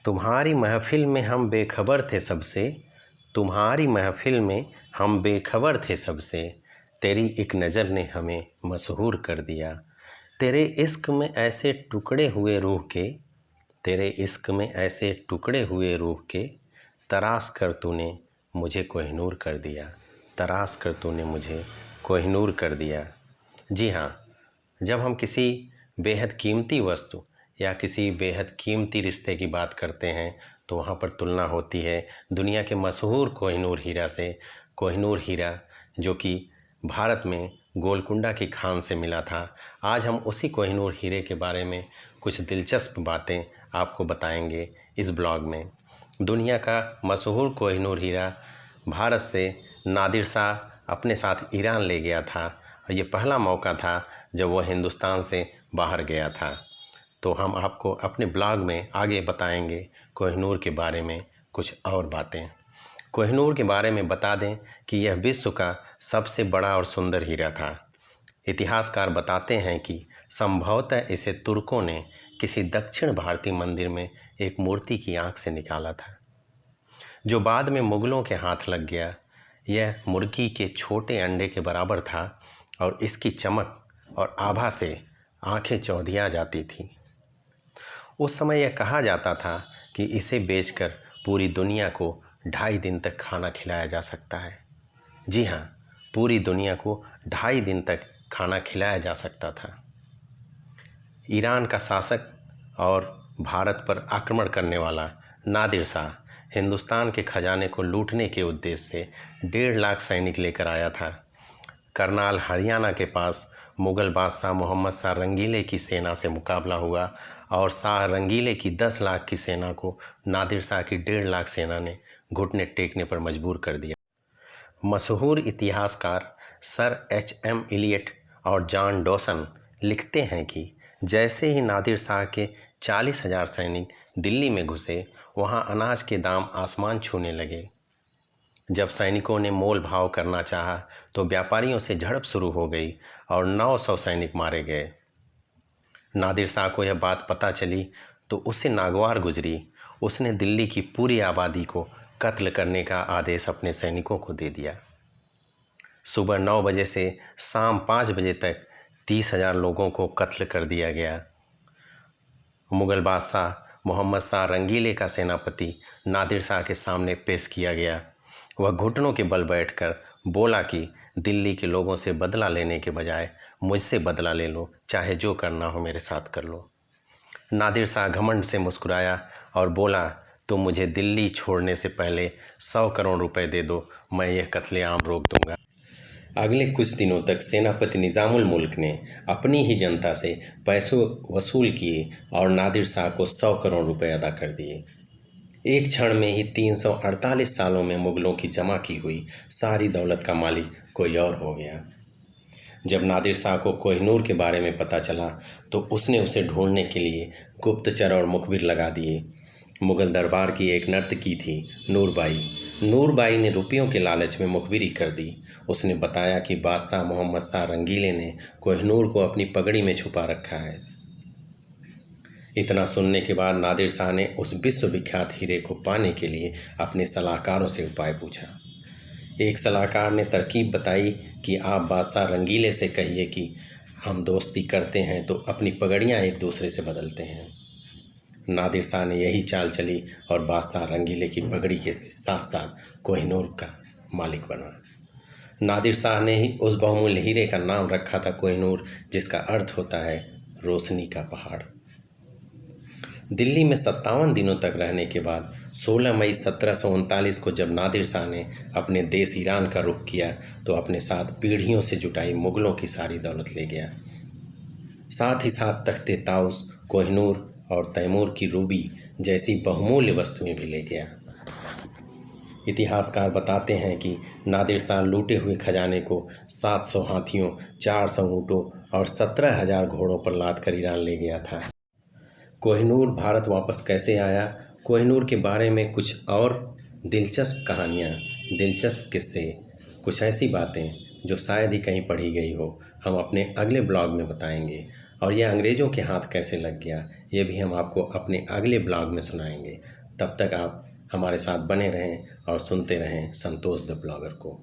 तुम्हारी महफ़िल में हम बेखबर थे सबसे, तुम्हारी महफ़िल में हम बेखबर थे सबसे, तेरी एक नज़र ने हमें मशहूर कर दिया। तेरे इश्क में ऐसे टुकड़े हुए रूह के, तेरे इश्क में ऐसे टुकड़े हुए रूह के, तराश कर तूने मुझे कोहिनूर कर दिया, तराश कर तूने मुझे कोहिनूर कर दिया। जी हाँ, जब हम किसी बेहद कीमती वस्तु या किसी बेहद कीमती रिश्ते की बात करते हैं तो वहाँ पर तुलना होती है दुनिया के मशहूर कोहिनूर हीरा से। कोहिनूर हीरा जो कि भारत में गोलकुंडा की खान से मिला था। आज हम उसी कोहिनूर हीरे के बारे में कुछ दिलचस्प बातें आपको बताएंगे इस ब्लॉग में। दुनिया का मशहूर कोहिनूर हीरा भारत से नादिर शाह अपने साथ ईरान ले गया था और ये पहला मौका था जब वह हिंदुस्तान से बाहर गया था। तो हम आपको अपने ब्लॉग में आगे बताएंगे कोहिनूर के बारे में कुछ और बातें। कोहिनूर के बारे में बता दें कि यह विश्व का सबसे बड़ा और सुंदर हीरा था। इतिहासकार बताते हैं कि संभवतः इसे तुर्कों ने किसी दक्षिण भारतीय मंदिर में एक मूर्ति की आंख से निकाला था, जो बाद में मुगलों के हाथ लग गया। यह मुर्गी के छोटे अंडे के बराबर था और इसकी चमक और आभा से आंखें चौंधिया जाती थीं। उस समय यह कहा जाता था कि इसे बेचकर पूरी दुनिया को 2.5 दिन तक खाना खिलाया जा सकता है। जी हाँ, पूरी दुनिया को 2.5 दिन तक खाना खिलाया जा सकता था। ईरान का शासक और भारत पर आक्रमण करने वाला नादिर शाह हिंदुस्तान के खजाने को लूटने के उद्देश्य से 1.5 लाख सैनिक लेकर आया था। करनाल हरियाणा के पास मुग़ल बादशाह मोहम्मद शाह रंगीले की सेना से मुकाबला हुआ और शाह रंगीले की 10 लाख की सेना को नादिर शाह की 1.5 लाख सेना ने घुटने टेकने पर मजबूर कर दिया। मशहूर इतिहासकार सर H.M. इलियट और जॉन डॉसन लिखते हैं कि जैसे ही नादिर शाह के 40,000 सैनिक दिल्ली में घुसे, वहाँ अनाज के दाम आसमान छूने लगे। जब सैनिकों ने मोल भाव करना चाहा तो व्यापारियों से झड़प शुरू हो गई और 900 सैनिक मारे गए। नादिर शाह को यह बात पता चली तो उसे नागवार गुजरी। उसने दिल्ली की पूरी आबादी को कत्ल करने का आदेश अपने सैनिकों को दे दिया। सुबह 9 बजे से शाम 5 बजे तक 30,000 लोगों को कत्ल कर दिया गया। मुग़ल बादशाह मोहम्मद शाह रंगीले का सेनापति नादिर शाह के सामने पेश किया गया। वह घुटनों के बल बैठकर बोला कि दिल्ली के लोगों से बदला लेने के बजाय मुझसे बदला ले लो, चाहे जो करना हो मेरे साथ कर लो। नादिर शाह घमंड से मुस्कुराया और बोला, तुम मुझे दिल्ली छोड़ने से पहले 100 करोड़ रुपए दे दो, मैं यह कत्लेआम रोक दूंगा। अगले कुछ दिनों तक सेनापति निज़ामुल मुल्क ने अपनी ही जनता से पैसे वसूल किए और नादिर शाह को 100 करोड़ रुपए अदा कर दिए। एक क्षण में ही 348 सालों में मुगलों की जमा की हुई सारी दौलत का मालिक कोई और हो गया। जब नादिर शाह को कोहिनूर के बारे में पता चला तो उसने उसे ढूंढने के लिए गुप्तचर और मुखबिर लगा दिए। मुगल दरबार की एक नर्तकी थी नूरबाई। नूरबाई ने रुपयों के लालच में मुखबिरी कर दी। उसने बताया कि बादशाह मोहम्मद शाह रंगीले ने कोहिनूर को अपनी पगड़ी में छुपा रखा है। इतना सुनने के बाद नादिर शाह ने उस विश्वविख्यात हीरे को पाने के लिए अपने सलाहकारों से उपाय पूछा। एक सलाहकार ने तरकीब बताई कि आप बादशाह रंगीले से कहिए कि हम दोस्ती करते हैं तो अपनी पगड़ियाँ एक दूसरे से बदलते हैं। नादिर शाह ने यही चाल चली और बादशाह रंगीले की पगड़ी के साथ साथ कोहिनूर का मालिक बना। नादिर शाह ने ही उस बहुमूल्य हीरे का नाम रखा था कोहिनूर, जिसका अर्थ होता है रोशनी का पहाड़। दिल्ली में 57 दिनों तक रहने के बाद 16 मई 1739 को जब नादिर शाह ने अपने देश ईरान का रुख किया तो अपने साथ पीढ़ियों से जुटाई मुगलों की सारी दौलत ले गया। साथ ही साथ तख्ते ताउस, कोहिनूर और तैमूर की रूबी जैसी बहुमूल्य वस्तुएं भी ले गया। इतिहासकार बताते हैं कि नादिर शाह लूटे हुए खजाने को 700 हाथियों, 400 ऊँटों और 17,000 घोड़ों पर लाद कर ईरान ले गया था। कोहिनूर भारत वापस कैसे आया, कोहिनूर के बारे में कुछ और दिलचस्प कहानियाँ, दिलचस्प किस्से, कुछ ऐसी बातें जो शायद ही कहीं पढ़ी गई हो, हम अपने अगले ब्लॉग में बताएंगे। और यह अंग्रेज़ों के हाथ कैसे लग गया, ये भी हम आपको अपने अगले ब्लॉग में सुनाएंगे। तब तक आप हमारे साथ बने रहें और सुनते रहें संतोष द ब्लॉगर को।